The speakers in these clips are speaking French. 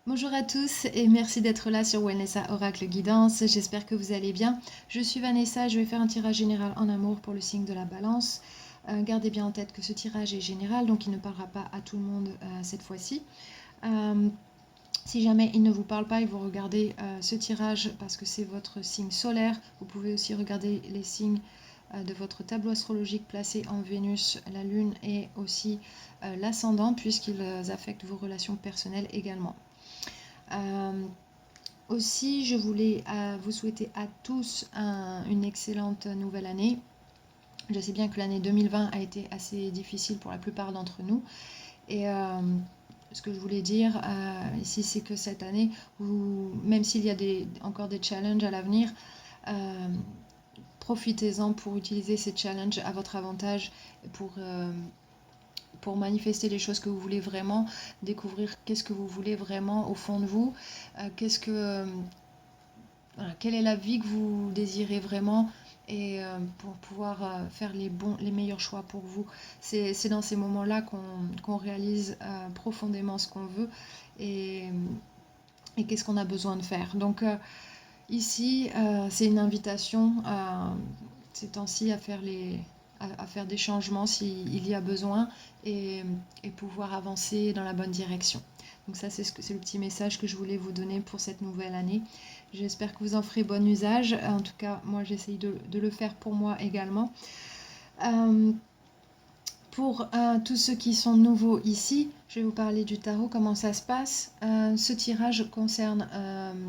Bonjour à tous et merci d'être là sur Vanessa Oracle Guidance. J'espère que vous allez bien. Je suis Vanessa, je vais faire un tirage général en amour pour le signe de la balance. Gardez bien en tête que ce tirage est général, donc il ne parlera pas à tout le monde cette fois-ci. Euh, Si jamais il ne vous parle pas et vous regardez ce tirage parce que c'est votre signe solaire, vous pouvez aussi regarder les signes de votre tableau astrologique placé en Vénus, la Lune et aussi l'ascendant puisqu'ils affectent vos relations personnelles également. Euh, Aussi, je voulais vous souhaiter à tous une excellente nouvelle année. Je sais bien que l'année 2020 a été assez difficile pour la plupart d'entre nous. Et ce que je voulais dire ici, c'est que cette année, même s'il y a encore des challenges à l'avenir, euh, profitez-en pour utiliser ces challenges à votre avantage pour manifester les choses que vous voulez vraiment, découvrir qu'est-ce que vous voulez vraiment au fond de vous, voilà, quelle est la vie que vous désirez vraiment et pour pouvoir faire les meilleurs choix pour vous. C'est dans ces moments-là qu'on réalise profondément ce qu'on veut et, et qu'est-ce qu'on a besoin de faire. Donc ici, c'est une invitation ces temps-ci à faire des changements s'il y a besoin et, et pouvoir avancer dans la bonne direction. Donc ça, c'est le petit message que je voulais vous donner pour cette nouvelle année. J'espère que vous en ferez bon usage. En tout cas, moi, j'essaye de le faire pour moi également. Euh, pour tous ceux qui sont nouveaux ici, je vais vous parler du tarot, comment ça se passe. Ce tirage concerne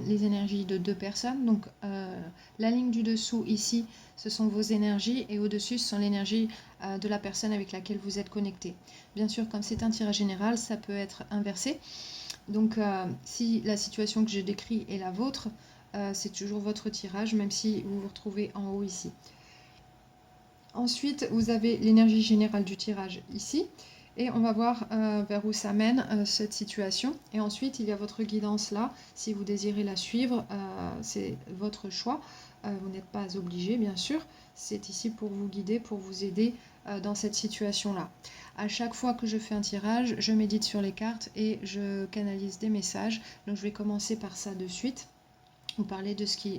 les énergies de deux personnes. Donc la ligne du dessous ici, ce sont vos énergies et au-dessus, ce sont l'énergie de la personne avec laquelle vous êtes connecté. Bien sûr, comme c'est un tirage général, ça peut être inversé. Donc si la situation que j'ai décrite est la vôtre, c'est toujours votre tirage, même si vous vous retrouvez en haut ici. Ensuite, vous avez l'énergie générale du tirage ici. Et on va voir vers où ça mène cette situation. Et ensuite, il y a votre guidance là. Si vous désirez la suivre, c'est votre choix. Vous n'êtes pas obligé, bien sûr. C'est ici pour vous guider, pour vous aider dans cette situation-là. À chaque fois que je fais un tirage, je médite sur les cartes et je canalise des messages. Donc je vais commencer par ça de suite. Vous parler de ce qui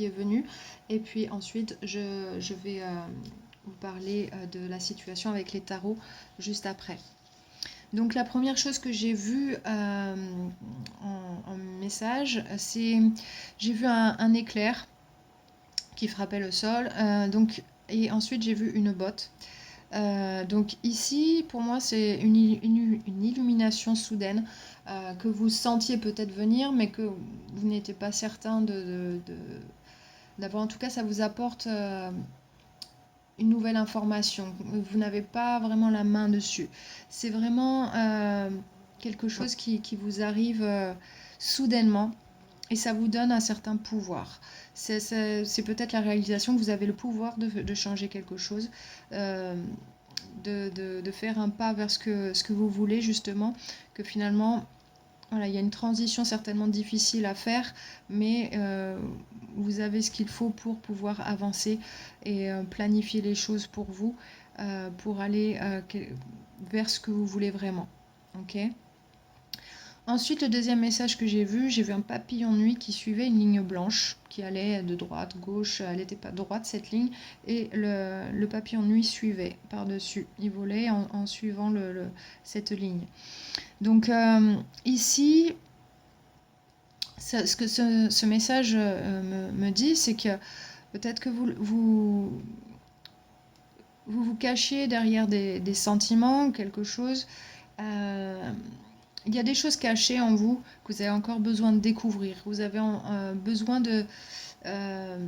est venu. Et puis ensuite, je vais vous parler de la situation avec les tarots juste après. Donc la première chose que j'ai vue en message, c'est j'ai vu un éclair qui frappait le sol. Et ensuite j'ai vu une botte. Donc ici, pour moi, c'est une illumination soudaine que vous sentiez peut-être venir, mais que vous n'étiez pas certain d'avoir. En tout cas, ça vous apporte une nouvelle information. Vous n'avez pas vraiment la main dessus. C'est vraiment quelque chose qui vous arrive soudainement et ça vous donne un certain pouvoir. C'est peut-être la réalisation que vous avez le pouvoir de changer quelque chose, euh, de faire un pas vers ce que vous voulez justement, que finalement voilà, il y a une transition certainement difficile à faire, mais vous avez ce qu'il faut pour pouvoir avancer et planifier les choses pour vous, pour aller vers ce que vous voulez vraiment. Ok. Ensuite, le deuxième message que j'ai vu un papillon de nuit qui suivait une ligne blanche, qui allait de droite, gauche, elle n'était pas droite cette ligne, et le papillon de nuit suivait par-dessus. Il volait en suivant cette ligne. Donc ici, ce que ce message me dit, c'est que peut-être que vous cachez derrière des sentiments, quelque chose. Il y a des choses cachées en vous que vous avez encore besoin de découvrir. Vous avez besoin euh,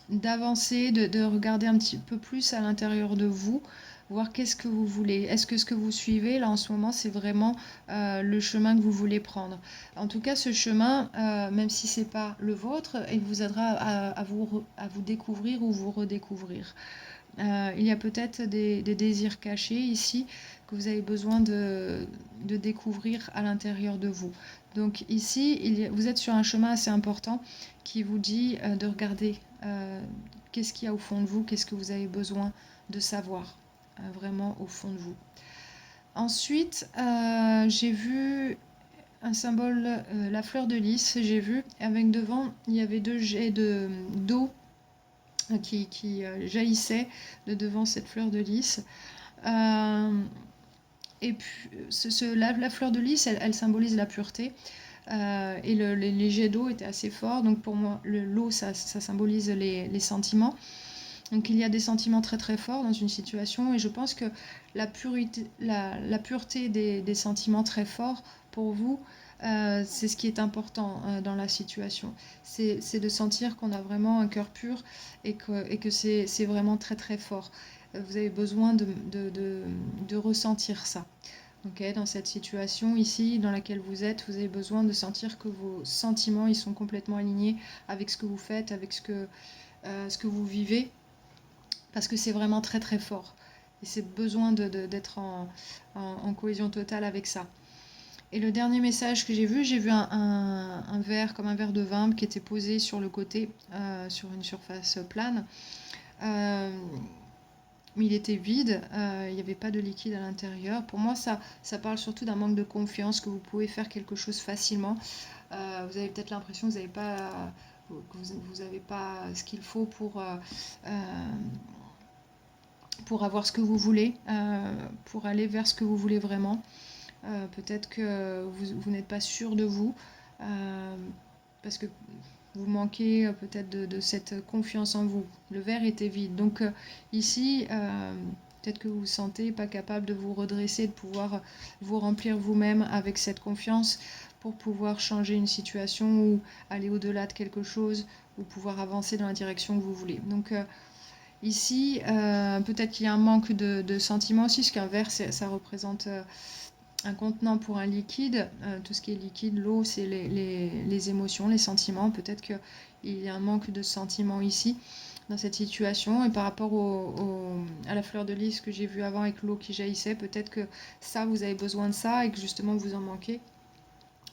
d'avancer, de regarder un petit peu plus à l'intérieur de vous, voir qu'est-ce que vous voulez. Est-ce que ce que vous suivez là en ce moment, c'est vraiment le chemin que vous voulez prendre. En tout cas, ce chemin, même si c'est pas le vôtre, il vous aidera à vous découvrir ou vous redécouvrir. Il y a peut-être des désirs cachés ici que vous avez besoin de découvrir à l'intérieur de vous. Donc ici, vous êtes sur un chemin assez important qui vous dit de regarder qu'est-ce qu'il y a au fond de vous, qu'est-ce que vous avez besoin de savoir vraiment au fond de vous. Ensuite, j'ai vu un symbole, la fleur de lys, j'ai vu, avec devant, il y avait 2 jets d'eau qui jaillissaient de devant cette fleur de lys. Et puis, la fleur de lys, elle symbolise la pureté. Et les jets d'eau étaient assez forts. Donc pour moi, l'eau, ça symbolise les sentiments. Donc il y a des sentiments très très forts dans une situation. Et je pense que la pureté des sentiments très forts, pour vous, c'est ce qui est important dans la situation. C'est de sentir qu'on a vraiment un cœur pur et que c'est vraiment très très fort. Vous avez besoin de ressentir ça. Okay, dans cette situation ici dans laquelle vous avez besoin de sentir que vos sentiments ils sont complètement alignés avec ce que vous faites, avec ce que vous vivez, parce que c'est vraiment très très fort. Et c'est besoin d'être en cohésion totale avec ça. Et le dernier message que j'ai vu un verre, comme un verre de vin qui était posé sur le côté, sur une surface plane. Mais il était vide, il n'y avait pas de liquide à l'intérieur. Pour moi, ça parle surtout d'un manque de confiance, que vous pouvez faire quelque chose facilement. Vous avez peut-être l'impression que vous n'avez pas ce qu'il faut pour avoir ce que vous voulez, pour aller vers ce que vous voulez vraiment. Peut-être que vous n'êtes pas sûr de vous, parce que vous manquez peut-être de cette confiance en vous. Le verre était vide. Donc ici, peut-être que vous vous sentez pas capable de vous redresser, de pouvoir vous remplir vous-même avec cette confiance pour pouvoir changer une situation ou aller au-delà de quelque chose ou pouvoir avancer dans la direction que vous voulez. Donc ici, peut-être qu'il y a un manque de sentiments aussi, parce qu'un verre, ça représente un contenant pour un liquide. Tout ce qui est liquide, l'eau, c'est les émotions, les sentiments. Peut-être qu'il y a un manque de sentiments ici, dans cette situation. Et par rapport à la fleur de lys que j'ai vue avant avec l'eau qui jaillissait, peut-être que ça, vous avez besoin de ça et que justement vous en manquez.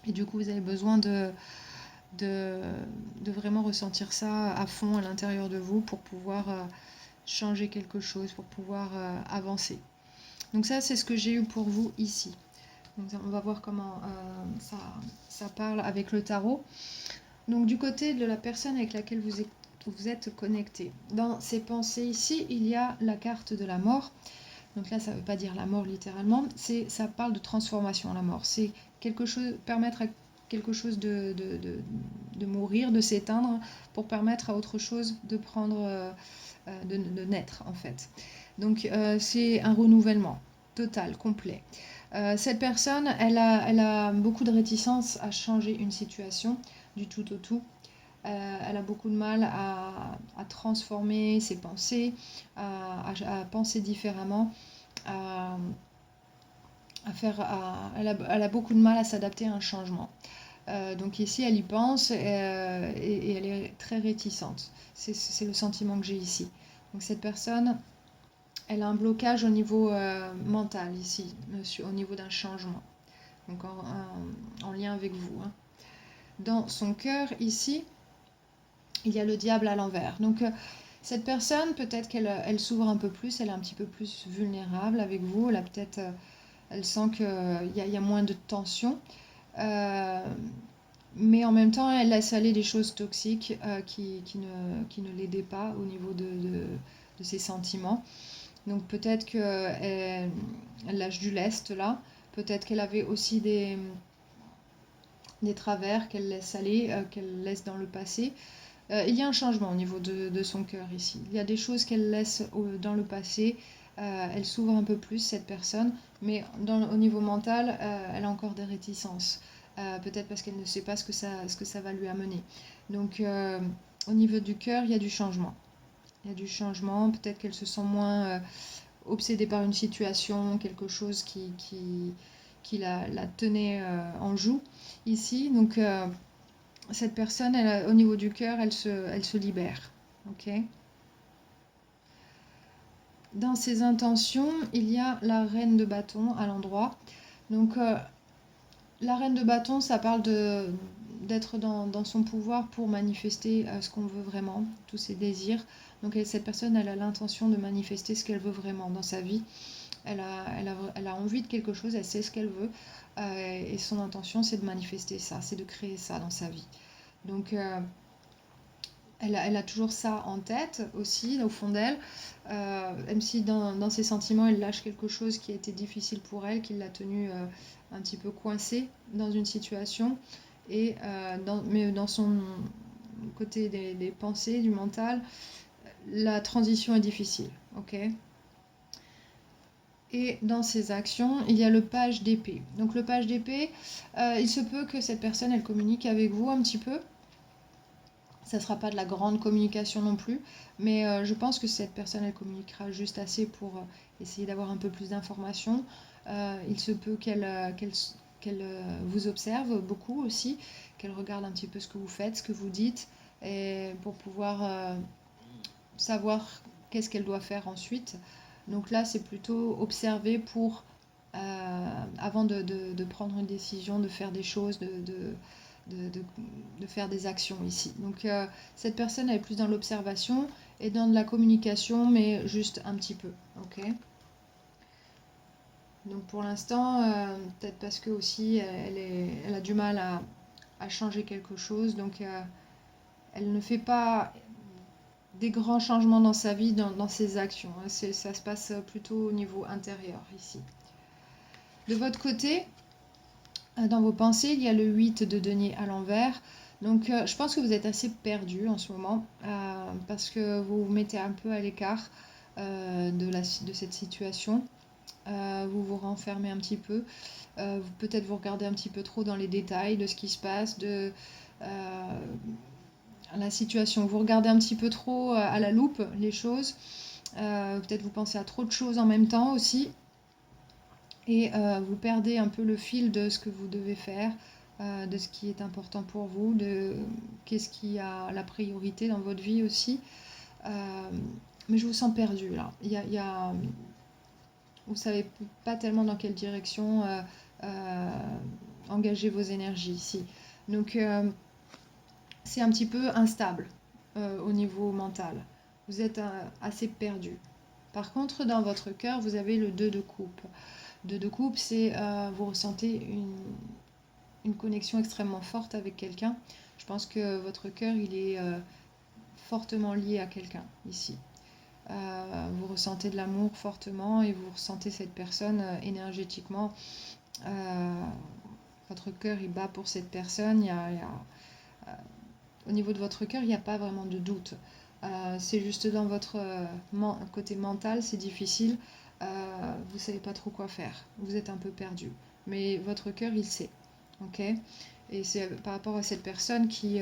Et du coup, vous avez besoin de vraiment ressentir ça à fond à l'intérieur de vous pour pouvoir changer quelque chose, pour pouvoir avancer. Donc ça, c'est ce que j'ai eu pour vous ici. Donc on va voir comment ça parle avec le tarot. Donc du côté de la personne avec laquelle vous êtes connecté. Dans ces pensées ici, il y a la carte de la mort. Donc là, ça ne veut pas dire la mort littéralement, ça parle de transformation, la mort. C'est permettre à quelque chose de mourir, de s'éteindre, pour permettre à autre chose de prendre, de naître en fait. Donc c'est un renouvellement total, complet. Cette personne, elle a beaucoup de réticence à changer une situation du tout au tout. Elle a beaucoup de mal à transformer ses pensées, à penser différemment, elle a beaucoup de mal à s'adapter à un changement. Donc ici, elle y pense et elle est très réticente. C'est le sentiment que j'ai ici. Donc cette personne, elle a un blocage au niveau mental ici, au niveau d'un changement. Donc en lien avec vous. Hein. Dans son cœur ici, il y a le diable à l'envers. Donc cette personne, peut-être qu'elle s'ouvre un peu plus, elle est un petit peu plus vulnérable avec vous. Elle sent qu'il y a moins de tension. Mais en même temps, elle laisse aller des choses toxiques qui ne l'aidaient pas au niveau de ses sentiments. Donc peut-être qu'elle lâche du lest là. Peut-être qu'elle avait aussi des travers qu'elle laisse aller, qu'elle laisse dans le passé. Il y a un changement au niveau de son cœur ici. Il y a des choses qu'elle laisse dans le passé. Elle s'ouvre un peu plus, cette personne, mais au niveau mental, elle a encore des réticences. Peut-être parce qu'elle ne sait pas ce que ça va lui amener. Donc au niveau du cœur, il y a du changement. Il y a du changement, peut-être qu'elle se sent moins obsédée par une situation, quelque chose qui la tenait en joue ici. Donc cette personne, au niveau du cœur, elle se libère. Okay. Dans ses intentions, il y a la reine de bâton à l'endroit. Donc la reine de bâton, ça parle d'être dans son pouvoir pour manifester ce qu'on veut vraiment, tous ses désirs. Donc cette personne, elle a l'intention de manifester ce qu'elle veut vraiment dans sa vie. Elle a envie de quelque chose, elle sait ce qu'elle veut. et son intention, c'est de manifester ça, c'est de créer ça dans sa vie. Donc, elle a toujours ça en tête aussi, au fond d'elle, même si dans ses sentiments, elle lâche quelque chose qui a été difficile pour elle, qui l'a tenue un petit peu coincée dans une situation, mais dans son côté des pensées, du mental, la transition est difficile, ok. Et dans ses actions, il y a le page d'épée. Donc le page d'épée, il se peut que cette personne, elle communique avec vous un petit peu. Ça ne sera pas de la grande communication non plus, mais je pense que cette personne, elle communiquera juste assez pour essayer d'avoir un peu plus d'informations. Il se peut qu'elle vous observe beaucoup aussi, qu'elle regarde un petit peu ce que vous faites, ce que vous dites, et pour pouvoir savoir qu'est-ce qu'elle doit faire ensuite. Donc là, c'est plutôt observer pour, avant de prendre une décision, de faire des choses, de, de- de faire des actions ici. Donc cette personne, elle est plus dans l'observation et dans de la communication, mais juste un petit peu. Ok. Donc pour l'instant, peut-être parce que aussi elle a du mal à changer quelque chose, donc elle ne fait pas des grands changements dans sa vie, dans ses actions. Ça se passe plutôt au niveau intérieur ici. De votre côté, dans vos pensées, il y a le 8 de denier à l'envers. Donc je pense que vous êtes assez perdu en ce moment parce que vous vous mettez un peu à l'écart de cette situation. Vous vous renfermez un petit peu. Peut-être vous regardez un petit peu trop dans les détails de ce qui se passe, de la situation. Vous regardez un petit peu trop à la loupe les choses. Peut-être vous pensez à trop de choses en même temps aussi. Et vous perdez un peu le fil de ce que vous devez faire, de ce qui est important pour vous, de qu'est-ce qui a la priorité dans votre vie aussi. Euh, mais je vous sens perdu là. Vous ne savez pas tellement dans quelle direction euh, engager vos énergies ici. Donc c'est un petit peu instable au niveau mental. Vous êtes assez perdu. Par contre, dans votre cœur, vous avez le 2 de coupe. 2 de coupe, c'est vous ressentez une connexion extrêmement forte avec quelqu'un. Je pense que votre cœur, il est fortement lié à quelqu'un ici. Vous ressentez de l'amour fortement et vous ressentez cette personne énergétiquement. Euh, Votre cœur, il bat pour cette personne. Au niveau de votre cœur, il n'y a pas vraiment de doute. C'est juste dans votre côté mental, c'est difficile. Vous ne savez pas trop quoi faire. Vous êtes un peu perdu. Mais votre cœur, il sait. Ok. Et c'est par rapport à cette personne qui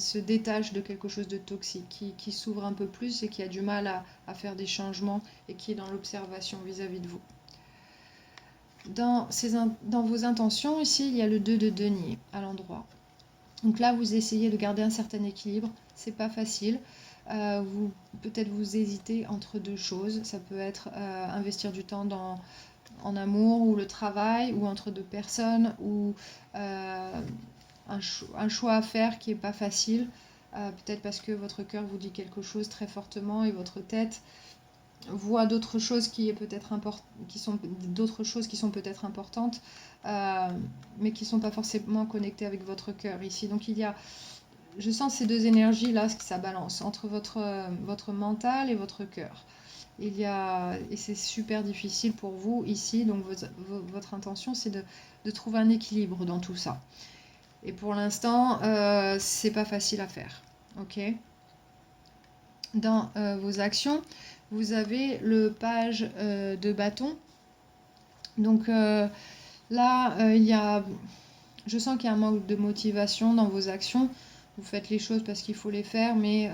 se détache de quelque chose de toxique, qui s'ouvre un peu plus et qui a du mal à faire des changements et qui est dans l'observation vis-à-vis de vous. Dans vos intentions, ici, il y a le 2 de denier à l'endroit. Donc là, vous essayez de garder un certain équilibre. C'est pas facile. Peut-être vous hésitez entre deux choses. Ça peut être investir du temps en amour ou le travail, ou entre deux personnes, ou un choix à faire qui est pas facile. Peut-être parce que votre cœur vous dit quelque chose très fortement et votre tête voit d'autres choses d'autres choses qui sont peut-être importantes, mais qui ne sont pas forcément connectées avec votre cœur ici. Donc je sens ces deux énergies là, que ça balance entre votre mental et votre cœur. Et c'est super difficile pour vous ici, donc votre intention c'est de trouver un équilibre dans tout ça. Et pour l'instant, c'est pas facile à faire. Ok. Dans vos actions, vous avez le page de bâton. Donc là, je sens qu'il y a un manque de motivation dans vos actions. Vous faites les choses parce qu'il faut les faire, mais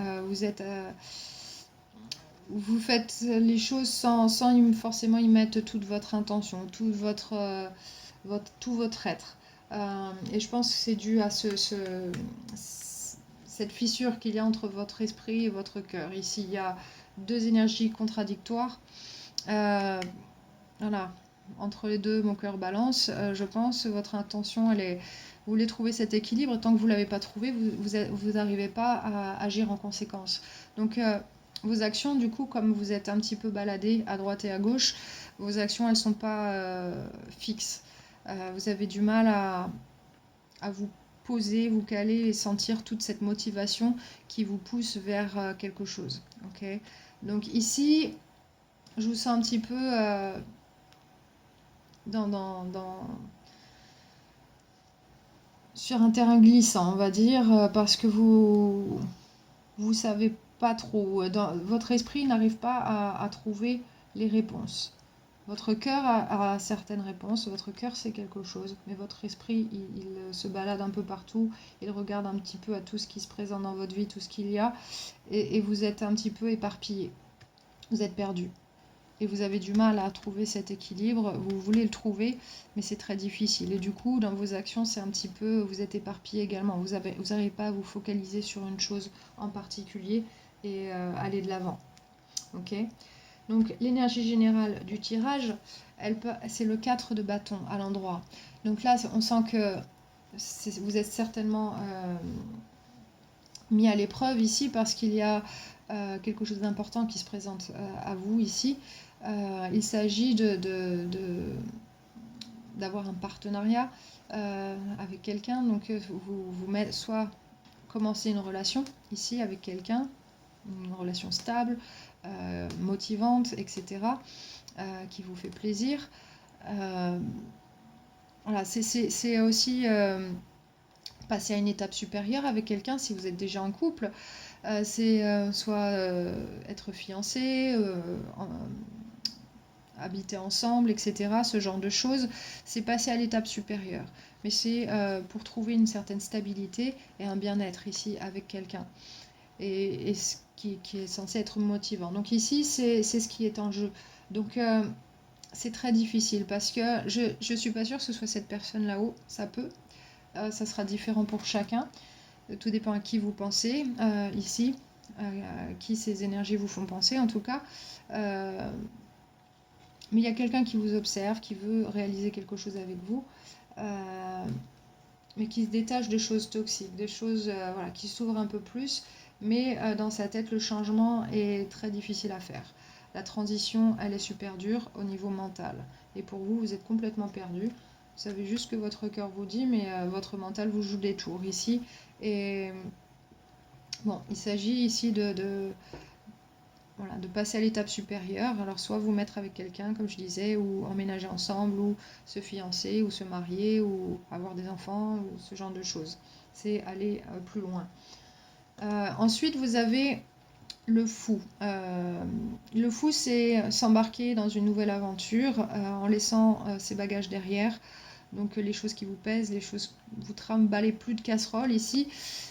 vous faites les choses sans forcément y mettre toute votre intention, tout votre être. Et je pense que c'est dû à cette fissure qu'il y a entre votre esprit et votre cœur. Ici, il y a deux énergies contradictoires. Euh, voilà, entre les deux, mon cœur balance. Je pense votre intention, vous voulez trouver cet équilibre. Tant que vous ne l'avez pas trouvé, vous n'arrivez pas à agir en conséquence. Donc, vos actions, du coup, comme vous êtes un petit peu baladé à droite et à gauche, vos actions, elles ne sont pas fixes. Vous avez du mal à vous poser, vous caler et sentir toute cette motivation qui vous pousse vers quelque chose. Ok. Donc ici, je vous sens un petit peu dans sur un terrain glissant, on va dire, parce que vous savez pas trop. Votre esprit n'arrive pas à trouver les réponses. Votre cœur a certaines réponses, votre cœur sait quelque chose, mais votre esprit, il se balade un peu partout, il regarde un petit peu à tout ce qui se présente dans votre vie, tout ce qu'il y a, et vous êtes un petit peu éparpillé, vous êtes perdu. Et vous avez du mal à trouver cet équilibre, vous voulez le trouver, mais c'est très difficile. Et du coup, dans vos actions, c'est un petit peu, vous êtes éparpillé également, vous n'arrivez pas à vous focaliser sur une chose en particulier et aller de l'avant. Ok. Donc l'énergie générale du tirage, c'est le 4 de bâton à l'endroit. Donc là, on sent que vous êtes certainement mis à l'épreuve ici parce qu'il y a quelque chose d'important qui se présente à vous ici. Il s'agit d'avoir un partenariat avec quelqu'un. Donc vous mettez soit commencer une relation ici avec quelqu'un, une relation stable, motivante, etc., qui vous fait plaisir. Voilà, c'est aussi passer à une étape supérieure avec quelqu'un si vous êtes déjà en couple. C'est soit être fiancé, habiter ensemble, etc. Ce genre de choses, c'est passer à l'étape supérieure. Mais c'est pour trouver une certaine stabilité et un bien-être ici avec quelqu'un. Et ce qui est censé être motivant. Donc ici, c'est ce qui est en jeu. Donc c'est très difficile parce que je ne suis pas sûre que ce soit cette personne là-haut. Ça peut. Ça sera différent pour chacun. Tout dépend à qui vous pensez ici, à qui ces énergies vous font penser en tout cas. Mais il y a quelqu'un qui vous observe, qui veut réaliser quelque chose avec vous, mais qui se détache des choses toxiques, des choses voilà, qui s'ouvrent un peu plus, mais dans sa tête, le changement est très difficile à faire. La transition, elle est super dure au niveau mental. Et pour vous, vous êtes complètement perdu. Vous savez juste ce que votre cœur vous dit, mais votre mental vous joue des tours ici. Et bon, il s'agit ici voilà, de passer à l'étape supérieure. Alors soit vous mettre avec quelqu'un, comme je disais, ou emménager ensemble, ou se fiancer, ou se marier, ou avoir des enfants, ou ce genre de choses. C'est aller plus loin. Ensuite, vous avez le fou. Le fou, c'est s'embarquer dans une nouvelle aventure en laissant ses bagages derrière. Donc les choses qui vous pèsent, les choses, vous trimballez plus de casserole ici,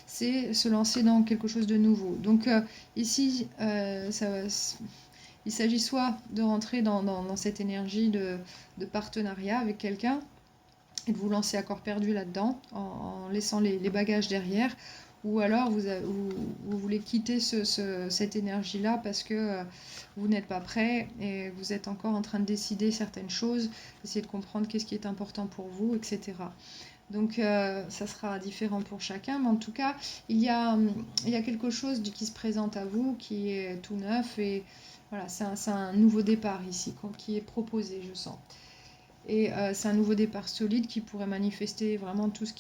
c'est se lancer dans quelque chose de nouveau. Donc ici, il s'agit soit de rentrer dans cette énergie de partenariat avec quelqu'un et de vous lancer à corps perdu là-dedans en laissant les bagages derrière, ou alors vous voulez quitter cette énergie-là parce que vous n'êtes pas prêt et vous êtes encore en train de décider certaines choses, essayer de comprendre qu'est-ce qui est important pour vous, etc. Donc ça sera différent pour chacun, mais en tout cas, il y a quelque chose qui se présente à vous qui est tout neuf et voilà, c'est un nouveau départ ici qui est proposé, je sens. Et c'est un nouveau départ solide qui pourrait manifester vraiment tout ce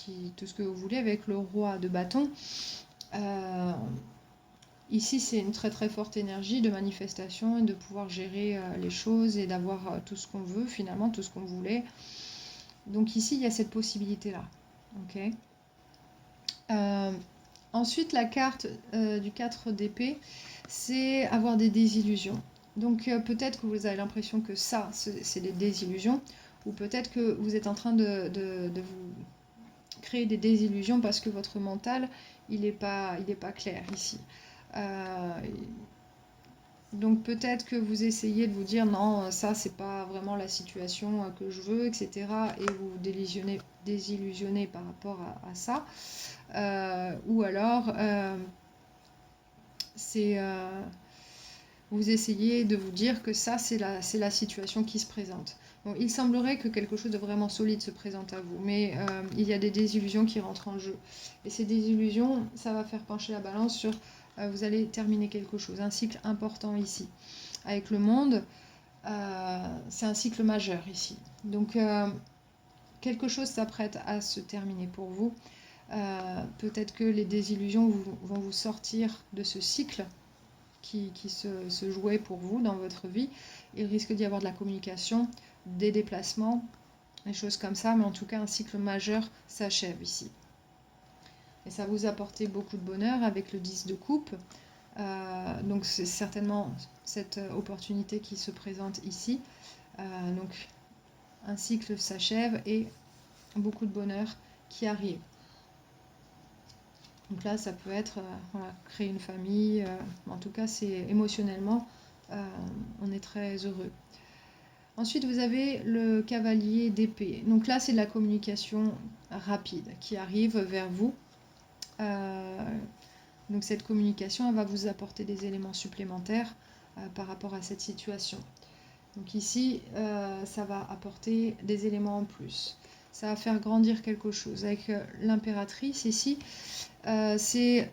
que vous voulez avec le roi de bâton. Ici, c'est une très très forte énergie de manifestation et de pouvoir gérer les choses et d'avoir tout ce qu'on veut, finalement, tout ce qu'on voulait. Donc ici, il y a cette possibilité-là. Ok. Ensuite, la carte du 4 d'épée, c'est avoir des désillusions. Donc peut-être que vous avez l'impression que ça, c'est des désillusions, ou peut-être que vous êtes en train de vous créer des désillusions parce que votre mental, il n'est pas clair ici. Donc peut-être que vous essayez de vous dire non, ça c'est pas vraiment la situation que je veux, etc. Et vous vous désillusionnez par rapport à ça. Ou alors vous essayez de vous dire que ça c'est la situation qui se présente. Bon, il semblerait que quelque chose de vraiment solide se présente à vous, mais il y a des désillusions qui rentrent en jeu. Et ces désillusions, ça va faire pencher la balance sur vous allez terminer quelque chose, un cycle important ici. Avec le monde, c'est un cycle majeur ici. Donc, quelque chose s'apprête à se terminer pour vous. Peut-être que les désillusions vont vous sortir de ce cycle qui se jouait pour vous dans votre vie. Il risque d'y avoir de la communication, des déplacements, des choses comme ça, mais en tout cas un cycle majeur s'achève ici. Et ça vous apporter beaucoup de bonheur avec le 10 de coupe. Donc c'est certainement cette opportunité qui se présente ici. Donc un cycle s'achève et beaucoup de bonheur qui arrive. Donc là, ça peut être voilà, créer une famille. En tout cas, c'est émotionnellement, on est très heureux. Ensuite, vous avez le cavalier d'épée. Donc là, c'est de la communication rapide qui arrive vers vous. Donc cette communication, elle va vous apporter des éléments supplémentaires par rapport à cette situation. Donc ici, ça va apporter des éléments en plus. Ça va faire grandir quelque chose. Avec l'impératrice ici, c'est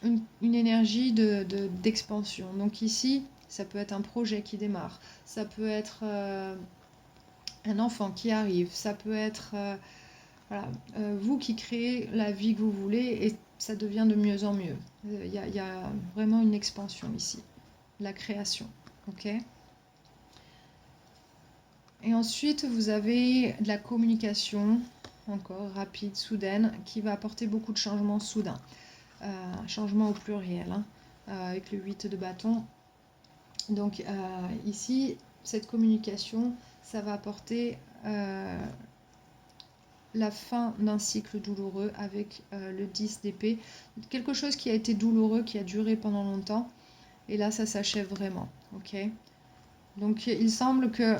une énergie d'expansion. Donc ici, ça peut être un projet qui démarre. Ça peut être un enfant qui arrive. Ça peut être voilà, vous qui créez la vie que vous voulez et ça devient de mieux en mieux. Il y a vraiment une expansion ici. La création. Ok ? Et ensuite, vous avez de la communication, encore rapide, soudaine, qui va apporter beaucoup de changements soudains. Changement au pluriel, hein, avec le 8 de bâton. Donc ici, cette communication, ça va apporter la fin d'un cycle douloureux avec le 10 d'épée. Quelque chose qui a été douloureux, qui a duré pendant longtemps. Et là, ça s'achève vraiment. Ok ? Donc il semble que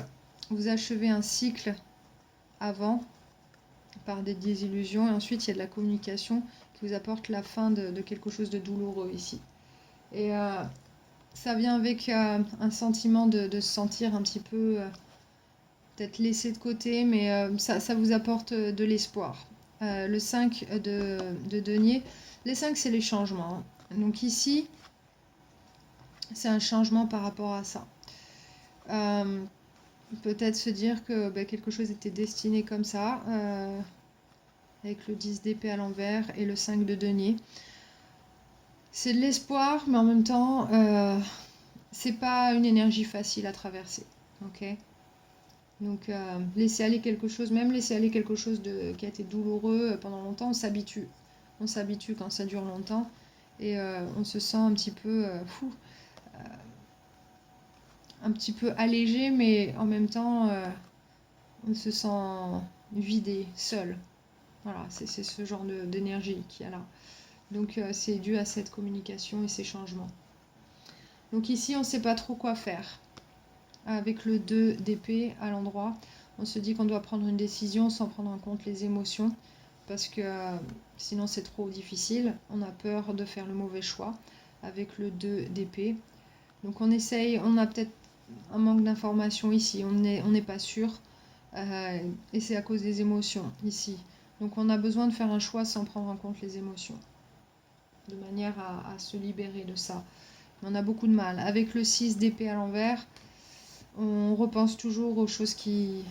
vous achevez un cycle avant par des désillusions et ensuite il y a de la communication qui vous apporte la fin de quelque chose de douloureux ici. Et ça vient avec un sentiment de se sentir un petit peu peut-être laissé de côté, mais ça vous apporte de l'espoir. Le 5 de denier, les 5 c'est les changements. Hein. Donc ici, c'est un changement par rapport à ça. Peut-être se dire que quelque chose était destiné comme ça, avec le 10 d'épée à l'envers et le 5 de denier. C'est de l'espoir, mais en même temps, c'est pas une énergie facile à traverser. Ok ? Donc, laisser aller quelque chose, même laisser aller quelque chose qui a été douloureux pendant longtemps, on s'habitue. On s'habitue quand ça dure longtemps et on se sent un petit peu fou. Un petit peu allégé, mais en même temps, on se sent vidé, seul. Voilà, c'est ce genre d'énergie qu'il y a là. Donc, c'est dû à cette communication et ces changements. Donc ici, on ne sait pas trop quoi faire. Avec le 2 d'épée à l'endroit, on se dit qu'on doit prendre une décision sans prendre en compte les émotions, parce que sinon c'est trop difficile. On a peur de faire le mauvais choix avec le 2 d'épée. Donc on essaye, on a peut-être un manque d'informations ici, on n'est pas sûr, et c'est à cause des émotions ici. Donc on a besoin de faire un choix sans prendre en compte les émotions, de manière à se libérer de ça. Mais on a beaucoup de mal. Avec le 6 d'épée à l'envers, on repense toujours aux choses qui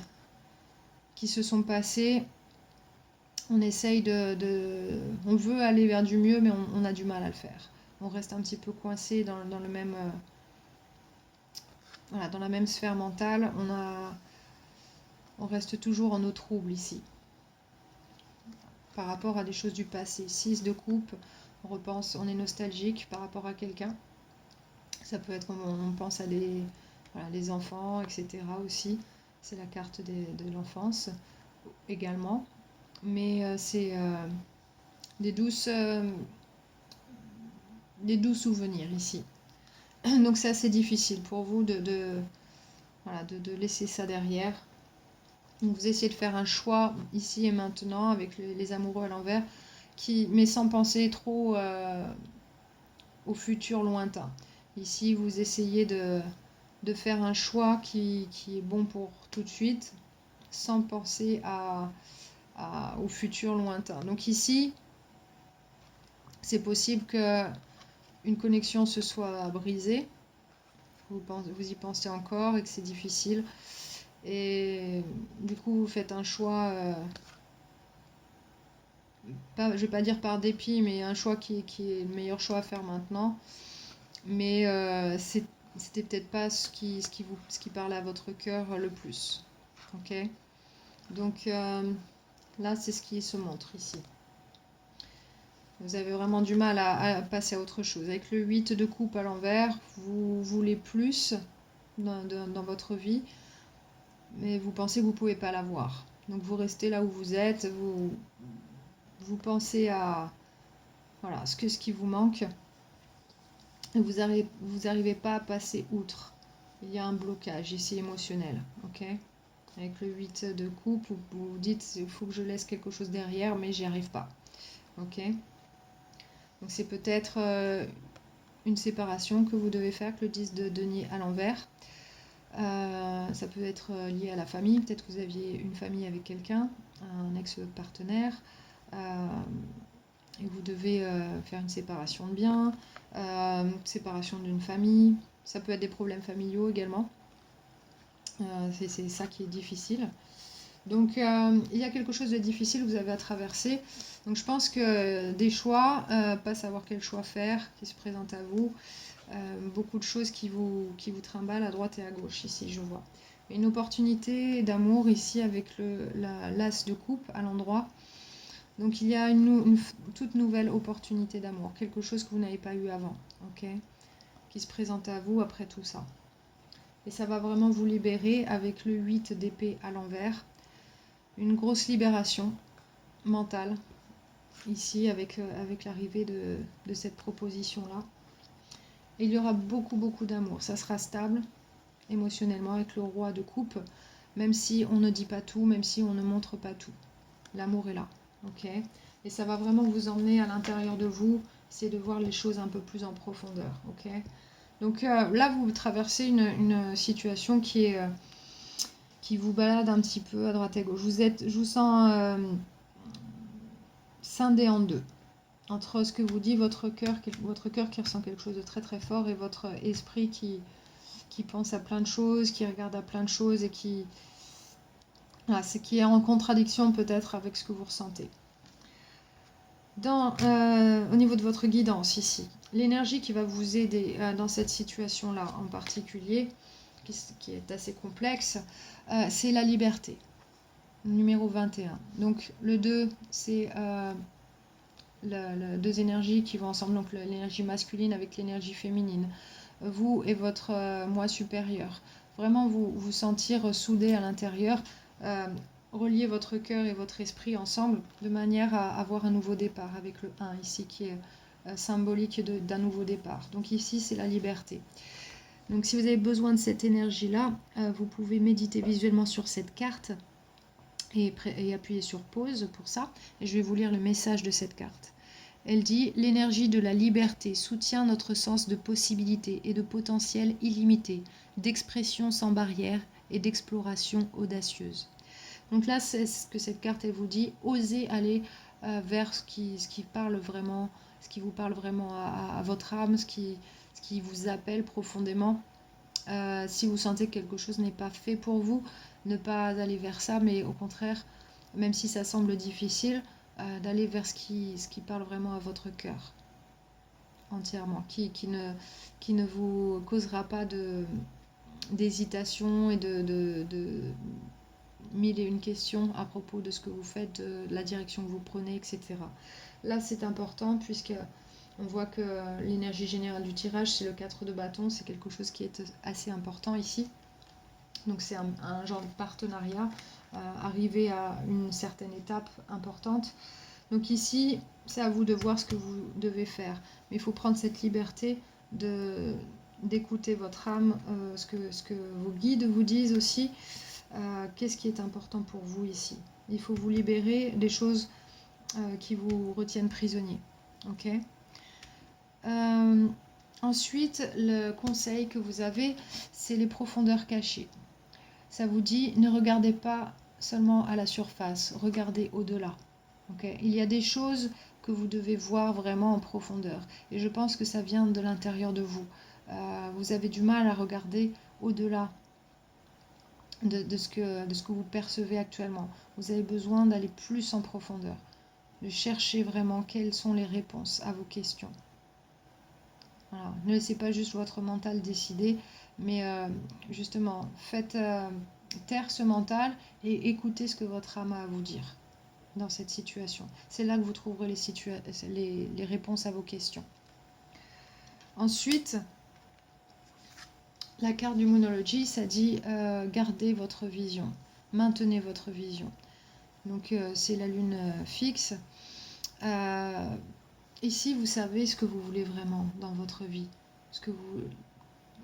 se sont passées. On essaye on veut aller vers du mieux, mais on a du mal à le faire. On reste un petit peu coincé dans le même... voilà, dans la même sphère mentale. On reste toujours en eau trouble ici. Par rapport à des choses du passé. 6 de coupe, on repense, on est nostalgique par rapport à quelqu'un. Ça peut être, on pense à les enfants, etc. aussi. C'est la carte de l'enfance également. Mais c'est des doux souvenirs ici. Donc c'est assez difficile pour vous de laisser ça derrière. Donc vous essayez de faire un choix ici et maintenant avec les amoureux à l'envers, mais sans penser trop au futur lointain. Ici, vous essayez de faire un choix qui est bon pour tout de suite, sans penser au futur lointain. Donc ici, c'est possible qu'une une connexion se soit brisée, vous y pensez encore et que c'est difficile. Et du coup, vous faites un choix, je vais pas dire par dépit, mais un choix qui est le meilleur choix à faire maintenant. Mais c'était peut-être pas ce qui parle à votre cœur le plus. Ok? Donc là, c'est ce qui se montre ici. Vous avez vraiment du mal à passer à autre chose. Avec le 8 de coupe à l'envers, vous voulez plus dans votre vie, mais vous pensez que vous ne pouvez pas l'avoir. Donc vous restez là où vous êtes, vous pensez à voilà, ce qui vous manque, et vous n'arrivez pas à passer outre. Il y a un blocage ici émotionnel. Ok? Avec le 8 de coupe, vous vous dites il faut que je laisse quelque chose derrière, mais j'y arrive pas. Ok? Donc c'est peut-être une séparation que vous devez faire avec le 10 de denier à l'envers. Ça peut être lié à la famille, peut-être que vous aviez une famille avec quelqu'un, un ex-partenaire, et vous devez faire une séparation de biens, séparation d'une famille. Ça peut être des problèmes familiaux également. C'est ça qui est difficile. Donc il y a quelque chose de difficile que vous avez à traverser. Donc je pense que des choix, pas savoir quel choix faire, qui se présentent à vous, beaucoup de choses qui vous trimballent à droite et à gauche ici, je vois. Une opportunité d'amour ici avec l'as de coupe à l'endroit. Donc il y a une toute nouvelle opportunité d'amour, quelque chose que vous n'avez pas eu avant, ok, qui se présente à vous après tout ça. Et ça va vraiment vous libérer avec le 8 d'épée à l'envers. Une grosse libération mentale ici avec l'arrivée de cette proposition-là. Et il y aura beaucoup d'amour. Ça sera stable émotionnellement avec le roi de coupe, même si on ne dit pas tout, même si on ne montre pas tout. L'amour est là, ok. Et ça va vraiment vous emmener à l'intérieur de vous, essayer de voir les choses un peu plus en profondeur, ok. Donc là, vous traversez une situation qui vous balade un petit peu à droite et à gauche. Je vous sens scindé en deux. Entre ce que vous dit votre cœur qui ressent quelque chose de très très fort et votre esprit qui pense à plein de choses, qui regarde à plein de choses et qui est en contradiction peut-être avec ce que vous ressentez. Au niveau de votre guidance ici, l'énergie qui va vous aider dans cette situation-là en particulier, qui est assez complexe, c'est la liberté, numéro 21. Donc le 2, c'est deux énergies qui vont ensemble, donc l'énergie masculine avec l'énergie féminine. Vous et votre moi supérieur. Vraiment vous sentir soudé à l'intérieur, relier votre cœur et votre esprit ensemble de manière à avoir un nouveau départ avec le 1 ici qui est symbolique d'un nouveau départ. Donc ici c'est la liberté. Donc si vous avez besoin de cette énergie-là, vous pouvez méditer visuellement sur cette carte et appuyer sur pause pour ça. Et je vais vous lire le message de cette carte. Elle dit « L'énergie de la liberté soutient notre sens de possibilités et de potentiel illimité, d'expression sans barrière et d'exploration audacieuse. » Donc là, c'est ce que cette carte elle vous dit, osez aller vers ce qui parle vraiment, ce qui vous parle vraiment à votre âme, ce qui vous appelle profondément. Si vous sentez que quelque chose n'est pas fait pour vous, ne pas aller vers ça, mais au contraire, même si ça semble difficile, d'aller vers ce qui parle vraiment à votre cœur, entièrement, qui ne vous causera pas d'hésitation et de mille et une questions à propos de ce que vous faites, de la direction que vous prenez, etc. Là, c'est important puisque on voit que l'énergie générale du tirage, c'est le 4 de bâton, c'est quelque chose qui est assez important ici. Donc c'est un genre de partenariat, arriver à une certaine étape importante. Donc ici, c'est à vous de voir ce que vous devez faire. Mais il faut prendre cette liberté d'écouter votre âme, ce que vos guides vous disent aussi. Qu'est-ce qui est important pour vous ici? Il faut vous libérer des choses qui vous retiennent prisonnier. Ok. Ensuite, le conseil que vous avez, c'est les profondeurs cachées. Ça vous dit, ne regardez pas seulement à la surface, regardez au-delà. Okay. Il y a des choses que vous devez voir vraiment en profondeur. Et je pense que ça vient de l'intérieur de vous. Vous avez du mal à regarder au-delà de ce que vous percevez actuellement. Vous avez besoin d'aller plus en profondeur, de chercher vraiment quelles sont les réponses à vos questions. Voilà. Ne laissez pas juste votre mental décider, mais justement, faites taire ce mental et écoutez ce que votre âme a à vous dire dans cette situation. C'est là que vous trouverez les réponses à vos questions. Ensuite, la carte du Moonology, ça dit gardez votre vision, maintenez votre vision. Donc c'est la lune fixe. Ici, vous savez ce que vous voulez vraiment dans votre vie,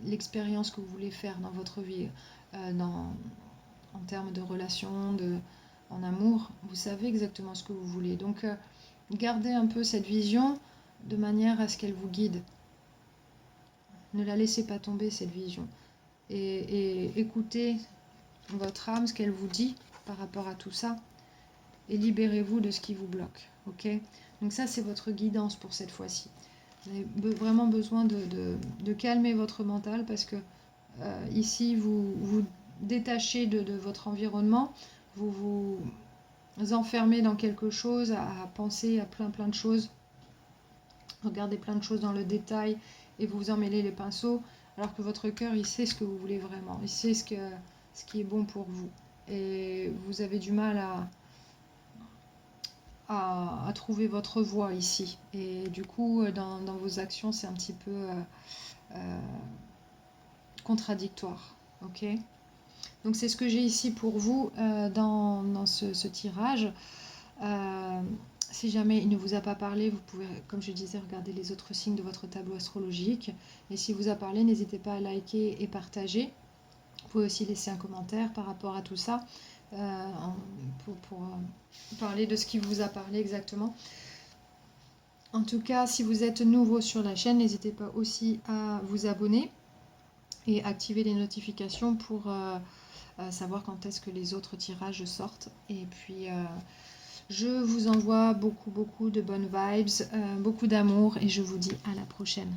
l'expérience que vous voulez faire dans votre vie, en termes de relations, en amour. Vous savez exactement ce que vous voulez. Donc, gardez un peu cette vision de manière à ce qu'elle vous guide. Ne la laissez pas tomber, cette vision. Et écoutez votre âme, ce qu'elle vous dit par rapport à tout ça. Et libérez-vous de ce qui vous bloque. Ok ? Donc ça, c'est votre guidance pour cette fois-ci. Vous avez vraiment besoin de calmer votre mental parce que ici, vous détachez de votre environnement, vous enfermez dans quelque chose, à penser à plein de choses, regardez plein de choses dans le détail et vous emmêlez les pinceaux, alors que votre cœur, il sait ce que vous voulez vraiment, il sait ce qui est bon pour vous. Et vous avez du mal à trouver votre voie ici. Et du coup, dans vos actions, c'est un petit peu contradictoire. Ok ? Donc c'est ce que j'ai ici pour vous dans ce tirage. Si jamais il ne vous a pas parlé, vous pouvez, comme je disais, regarder les autres signes de votre tableau astrologique. Et s'il vous a parlé, n'hésitez pas à liker et partager. Vous pouvez aussi laisser un commentaire par rapport à tout ça, pour parler de ce qui vous a parlé exactement. En tout cas, si vous êtes nouveau sur la chaîne, n'hésitez pas aussi à vous abonner et activer les notifications pour savoir quand est-ce que les autres tirages sortent. Et puis, je vous envoie beaucoup de bonnes vibes, beaucoup d'amour et je vous dis à la prochaine.